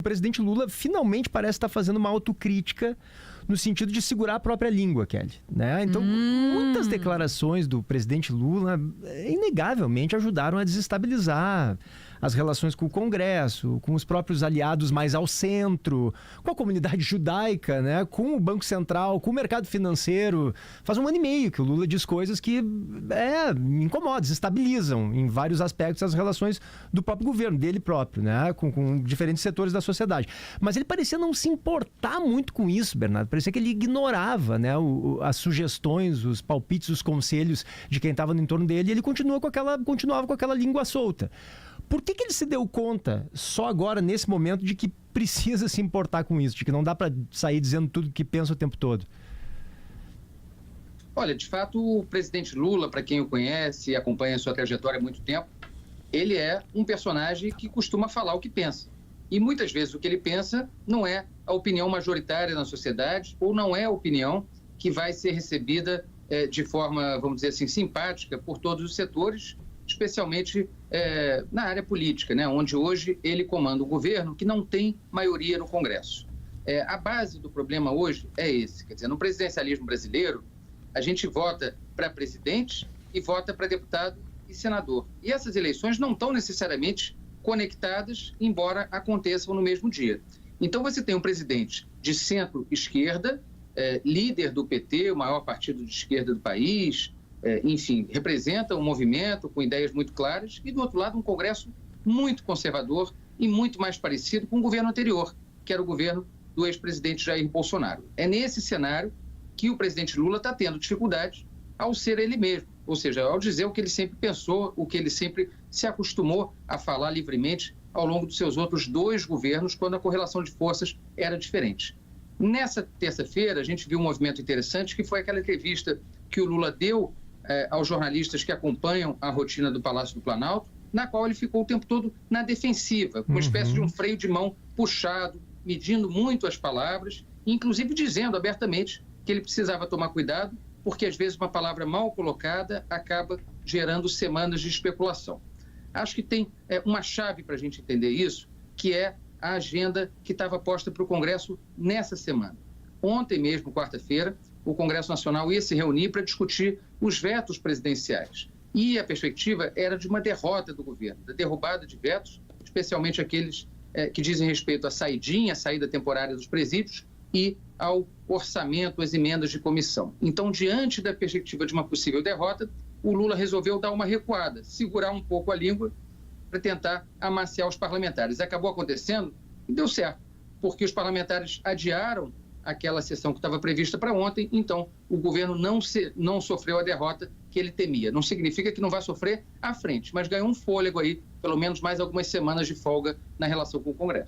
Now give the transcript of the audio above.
O presidente Lula finalmente parece estar fazendo uma autocrítica no sentido de segurar a própria língua, Kelly, né? Então, muitas declarações do presidente Lula, inegavelmente, ajudaram a desestabilizar as relações com o Congresso, com os próprios aliados mais ao centro, com a comunidade judaica, né? Com o Banco Central, com o mercado financeiro. Faz 1 ano e meio que o Lula diz coisas que incomodam, desestabilizam em vários aspectos as relações do próprio governo, dele próprio, né? Com diferentes setores da sociedade. Mas ele parecia não se importar muito com isso, Bernardo. Parecia que ele ignorava, né, as sugestões, os palpites, os conselhos de quem estava no entorno dele, e ele continuava com aquela língua solta. Por que ele se deu conta, só agora, nesse momento, de que precisa se importar com isso, de que não dá para sair dizendo tudo o que pensa o tempo todo? Olha, de fato, o presidente Lula, para quem o conhece e acompanha a sua trajetória há muito tempo, ele é um personagem que costuma falar o que pensa. E muitas vezes o que ele pensa não é a opinião majoritária na sociedade ou não é a opinião que vai ser recebida de forma, vamos dizer assim, simpática por todos os setores, especialmente na área política, né, onde hoje ele comanda o governo que não tem maioria no Congresso. A base do problema hoje é esse, quer dizer, no presidencialismo brasileiro, a gente vota para presidente e vota para deputado e senador. E essas eleições não estão necessariamente conectadas, embora aconteçam no mesmo dia. Então você tem um presidente de centro-esquerda, líder do PT, o maior partido de esquerda do país, enfim, representa um movimento com ideias muito claras, e do outro lado um Congresso muito conservador e muito mais parecido com o governo anterior, que era o governo do ex-presidente Jair Bolsonaro. É nesse cenário que o presidente Lula está tendo dificuldade ao ser ele mesmo, ou seja, ao dizer o que ele sempre pensou, o que ele sempre se acostumou a falar livremente ao longo dos seus outros 2 governos, quando a correlação de forças era diferente. Nessa terça-feira, a gente viu um movimento interessante, que foi aquela entrevista que o Lula deu aos jornalistas que acompanham a rotina do Palácio do Planalto, na qual ele ficou o tempo todo na defensiva, com uma espécie de um freio de mão puxado, medindo muito as palavras, inclusive dizendo abertamente que ele precisava tomar cuidado, porque às vezes uma palavra mal colocada acaba gerando semanas de especulação. Acho que tem uma chave para a gente entender isso, que é a agenda que estava posta para o Congresso nessa semana. Ontem mesmo, quarta-feira, o Congresso Nacional ia se reunir para discutir os vetos presidenciais. E a perspectiva era de uma derrota do governo, da derrubada de vetos, especialmente aqueles que dizem respeito à saída temporária dos presídios e ao orçamento, às emendas de comissão. Então, diante da perspectiva de uma possível derrota, o Lula resolveu dar uma recuada, segurar um pouco a língua para tentar amaciar os parlamentares. Acabou acontecendo e deu certo, porque os parlamentares adiaram aquela sessão que estava prevista para ontem, então o governo não sofreu a derrota que ele temia. Não significa que não vai sofrer à frente, mas ganhou um fôlego aí, pelo menos mais algumas semanas de folga na relação com o Congresso.